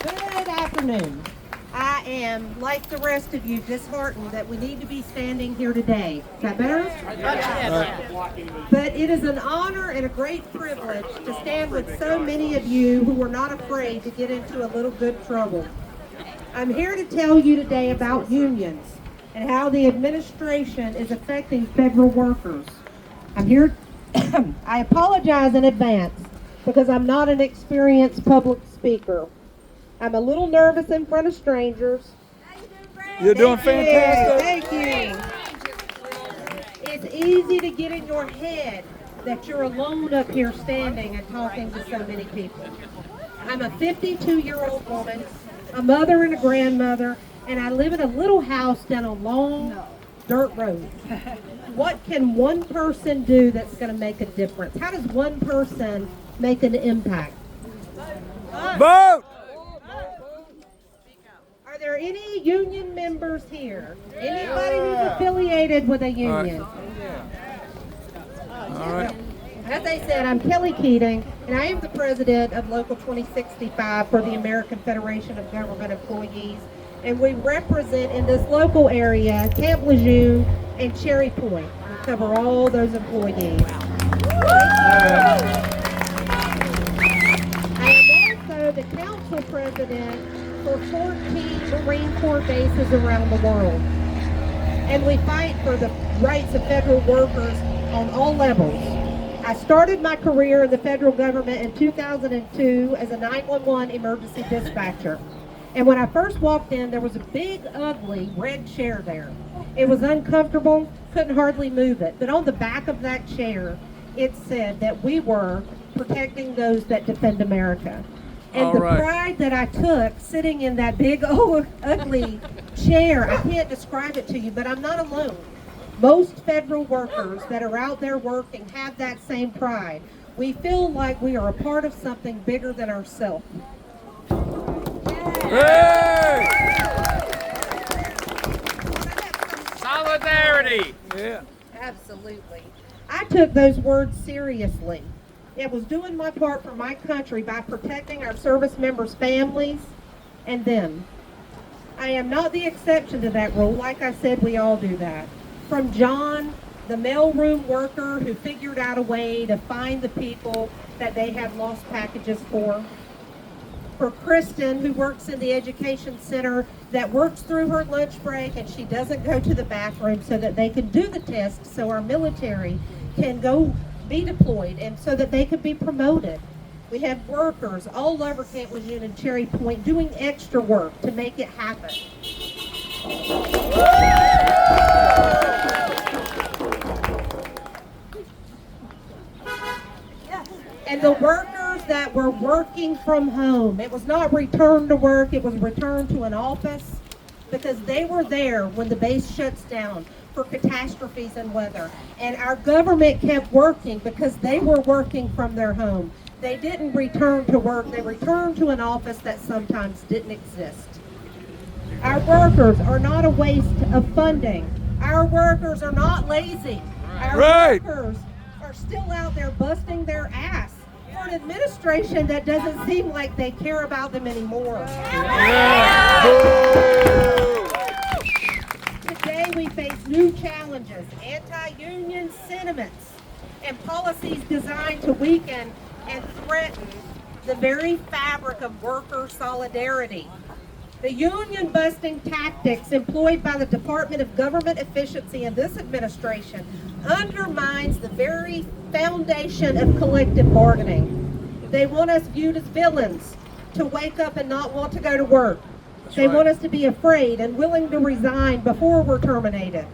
Good afternoon. I am, like the rest of you, disheartened that we need to be standing here today. Is that better? But it is an honor and a great privilege to stand with so many of you who are not afraid to get into a little good trouble. I'm here to tell you today about unions and how the administration is affecting federal workers. I'm here, I apologize in advance because I'm not an experienced public speaker. I'm a little nervous in front of strangers. You're doing fantastic. Thank you. It's easy to get in your head that you're alone up here standing and talking to so many people. I'm a 52-year-old woman, a mother and a grandmother, and I live in a little house down a long dirt road. What can one person do that's going to make a difference? How does one person make an impact? Vote! Are there any union members here? Anybody who's affiliated with a union? All right. As I said, I'm Kelly Keating, and I am the president of Local 2065 for the American Federation of Government Employees. And we represent in this local area Camp Lejeune and Cherry Point. We cover all those employees. I am also the council president for 14 Marine Corps bases around the world. And we fight for the rights of federal workers on all levels. I started my career in the federal government in 2002 as a 911 emergency dispatcher. And when I first walked in, there was a big, ugly red chair there. It was uncomfortable, couldn't hardly move it. But on the back of that chair, it said that we were protecting those that defend America. And the pride that I took sitting in that big, ugly chair, I can't describe it to you, but I'm not alone. Most federal workers that are out there working have that same pride. We feel like we are a part of something bigger than ourselves. Hey! Solidarity! Yeah. Absolutely. I took those words seriously. It was doing my part for my country by protecting our service members' families and them. I am not the exception to that rule. Like I said, we all do that. From John, the mailroom worker who figured out a way to find the people that they had lost packages for Kristen, who works in the education center that works through her lunch break and she doesn't go to the bathroom so that they can do the test so our military can go be deployed and so that they could be promoted. We have workers all over Camp Lejeune and Cherry Point doing extra work to make it happen. And the workers that were working from home, it was not return to work, it was return to an office because they were there when the base shuts down for catastrophes and weather. And our government kept working because they were working from their home. They didn't return to work, they returned to an office that sometimes didn't exist. Our workers are not a waste of funding. Our workers are not lazy. Our workers are still out there busting their ass for an administration that doesn't seem like they care about them anymore. Today we face new challenges, anti-union sentiments, and policies designed to weaken and threaten the very fabric of worker solidarity. The union-busting tactics employed by the Department of Government Efficiency in this administration undermines the very foundation of collective bargaining. They want us viewed as villains, to wake up and not want to go to work. They want us to be afraid and willing to resign before we're terminated.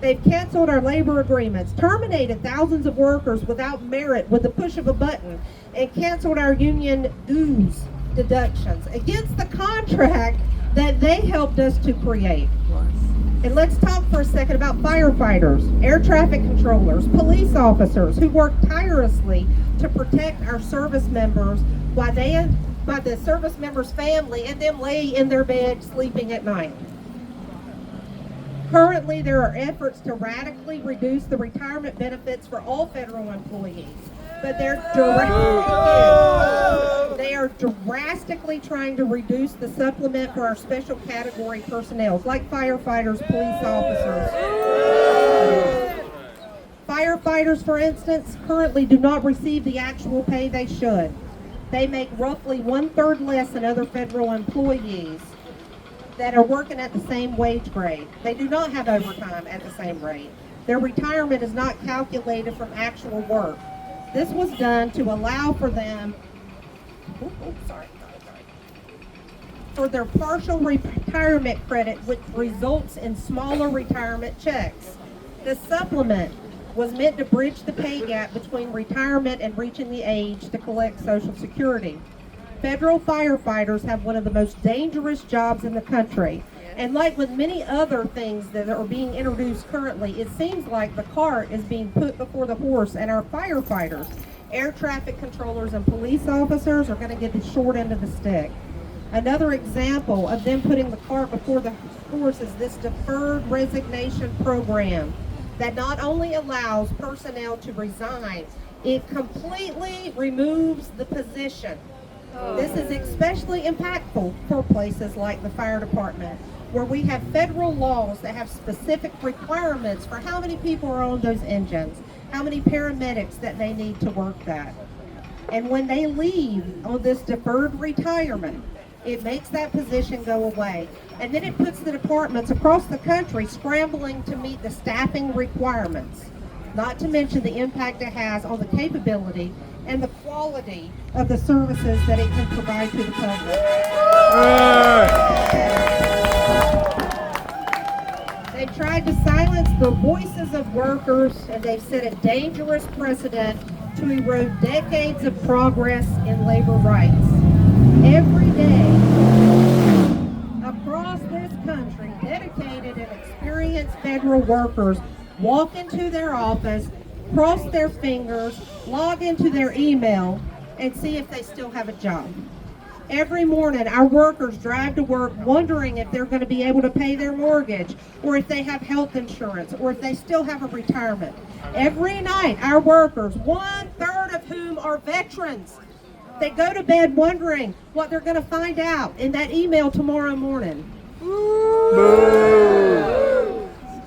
They've canceled our labor agreements, terminated thousands of workers without merit with the push of a button, and canceled our union dues deductions against the contract that they helped us to create. And let's talk for a second about firefighters, air traffic controllers, police officers who work tirelessly to protect our service members while the service members' family and them lay in their bed sleeping at night. Currently, there are efforts to radically reduce the retirement benefits for all federal employees. but they are drastically trying to reduce the supplement for our special category personnel, like firefighters, police officers. Firefighters, for instance, currently do not receive the actual pay they should. They make roughly 1/3 less than other federal employees that are working at the same wage grade. They do not have overtime at the same rate. Their retirement is not calculated from actual work. This was done to allow for them, for their partial retirement credit, which results in smaller retirement checks. The supplement was meant to bridge the pay gap between retirement and reaching the age to collect Social Security. Federal firefighters have one of the most dangerous jobs in the country. And like with many other things that are being introduced currently, it seems like the cart is being put before the horse, and our firefighters, air traffic controllers, and police officers are going to get the short end of the stick. Another example of them putting the cart before the horse is this deferred resignation program that not only allows personnel to resign, it completely removes the position. This is especially impactful for places like the fire department, where we have federal laws that have specific requirements for how many people are on those engines, how many paramedics that they need to work that. And when they leave on this deferred retirement, it makes that position go away. And then it puts the departments across the country scrambling to meet the staffing requirements, not to mention the impact it has on the capability and the quality of the services that it can provide to the public. They've tried to silence the voices of workers, and they've set a dangerous precedent to erode decades of progress in labor rights. Every day, across this country, dedicated and experienced federal workers walk into their office, cross their fingers, log into their email, and see if they still have a job. Every morning, our workers drive to work wondering if they're going to be able to pay their mortgage, or if they have health insurance, or if they still have a retirement. Every night, our workers, 1/3 of whom are veterans, they go to bed wondering what they're going to find out in that email tomorrow morning.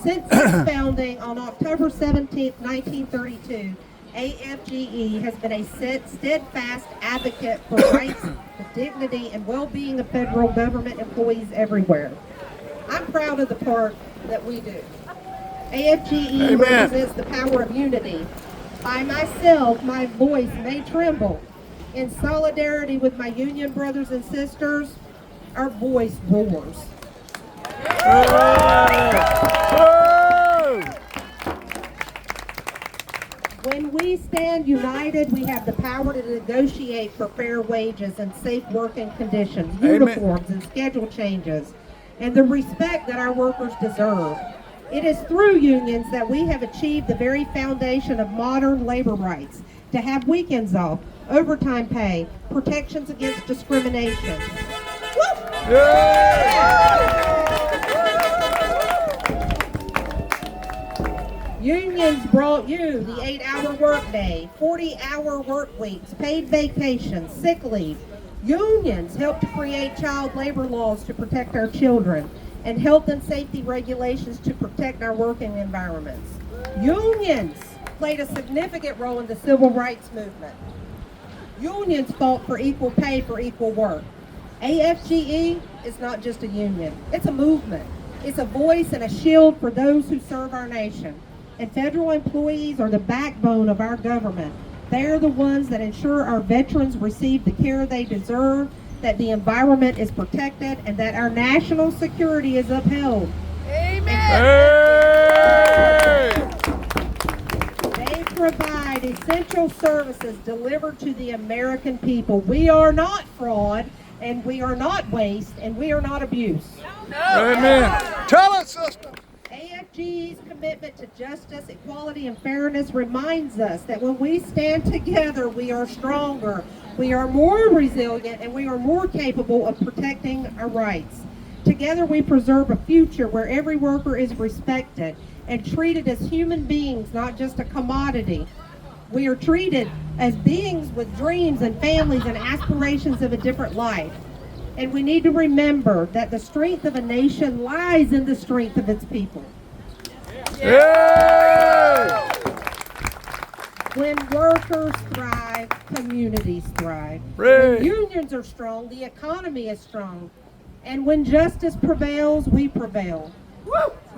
Since its founding on October 17, 1932, AFGE has been a steadfast advocate for rights, the dignity, and well-being of federal government employees everywhere. I'm proud of the part that we do. AFGE represents the power of unity. I myself, my voice may tremble. In solidarity with my union brothers and sisters, our voice roars. When we stand united, we have the power to negotiate for fair wages and safe working conditions, uniforms and schedule changes, and the respect that our workers deserve. It is through unions that we have achieved the very foundation of modern labor rights, to have weekends off, overtime pay, protections against discrimination. Unions brought you the 8-hour workday, 40-hour work weeks, paid vacations, sick leave. Unions helped create child labor laws to protect our children, and health and safety regulations to protect our working environments. Unions played a significant role in the civil rights movement. Unions fought for equal pay for equal work. AFGE is not just a union, it's a movement. It's a voice and a shield for those who serve our nation. And federal employees are the backbone of our government. They are the ones that ensure our veterans receive the care they deserve, that the environment is protected, and that our national security is upheld. Amen. They provide essential services delivered to the American people. We are not fraud, and we are not waste, and we are not abuse. No. Amen. Tell it, sister. AFGE's commitment to justice, equality, and fairness reminds us that when we stand together, we are stronger, we are more resilient, and we are more capable of protecting our rights. Together, we preserve a future where every worker is respected and treated as human beings, not just a commodity. We are treated as beings with dreams and families and aspirations of a different life. And we need to remember that the strength of a nation lies in the strength of its people. Yeah! When workers thrive, communities thrive. Right. When unions are strong, the economy is strong. And when justice prevails, we prevail.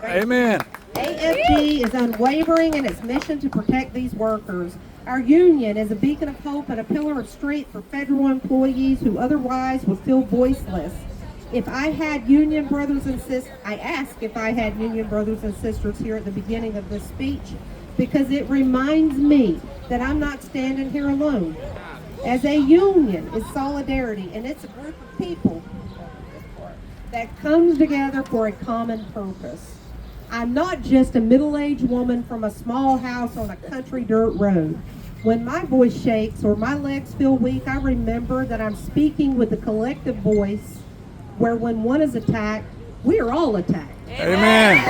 Amen. AFG is unwavering in its mission to protect these workers. Our union is a beacon of hope and a pillar of strength for federal employees who otherwise would feel voiceless. If I had union brothers and sisters, I ask if I had union brothers and sisters here at the beginning of this speech, because it reminds me that I'm not standing here alone. As a union is solidarity, and it's a group of people that comes together for a common purpose. I'm not just a middle-aged woman from a small house on a country dirt road. When my voice shakes or my legs feel weak, I remember that I'm speaking with a collective voice where when one is attacked, we are all attacked. Amen.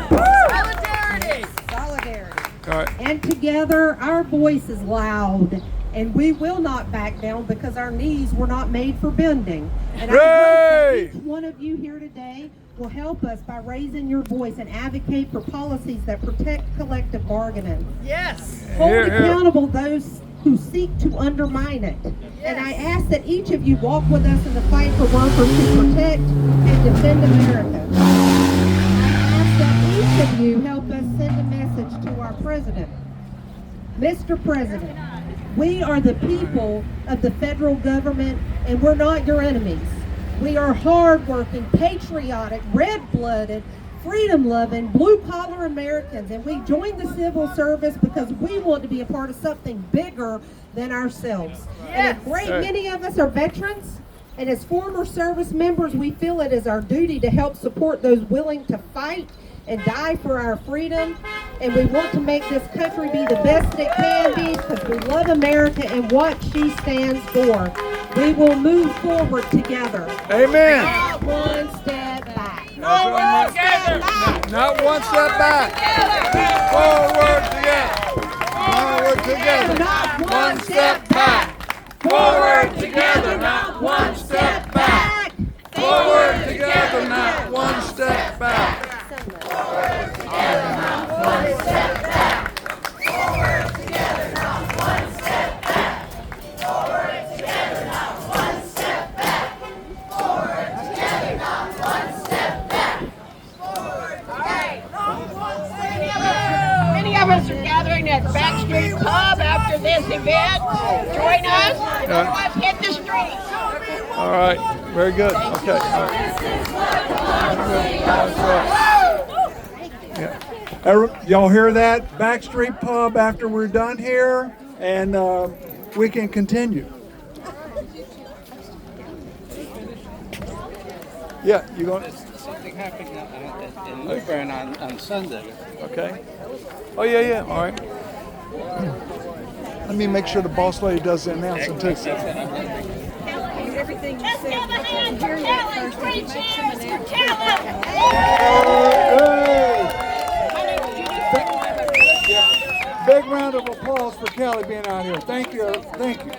Solidarity. Solidarity. All right. And together, our voice is loud, and we will not back down because our knees were not made for bending. And I hope that each one of you here today will help us by raising your voice and advocate for policies that protect collective bargaining. Yes. Hold Here, here. accountable those who seek to undermine it. And I ask that each of you walk with us in the fight for workers to protect and defend America. I ask that each of you help us send a message to our president. Mr. President, we are the people of the federal government, and we're not your enemies. We are hardworking, patriotic, red-blooded, freedom-loving, blue-collar Americans, and we joined the civil service because we want to be a part of something bigger than ourselves. And a great many of us are veterans, and as former service members, we feel it is our duty to help support those willing to fight and die for our freedom. And we want to make this country be the best it can be because we love America and what she stands for. We will move forward together. Amen. Not one step back. Not one step back. Not one step back. Forward together. Forward together. Not One step back. Forward together. Not one step back. Forward together. Not one step back. Many of us are gathering at Backstreet Pub after this event. Join us. Let's hit the streets. All right. Very good. Okay. All right. Yeah. Y'all hear that? Backstreet Pub after we're done here, and we can continue. Yeah, you going? Something happened in Woodburn on Sunday. Okay. Oh yeah, yeah. All right. Let me make sure the boss lady does the announcing too. Let's give a hand for Kelly. 3 cheers for Kelly. Big round of applause for Kelly being out here. Thank you. Thank you.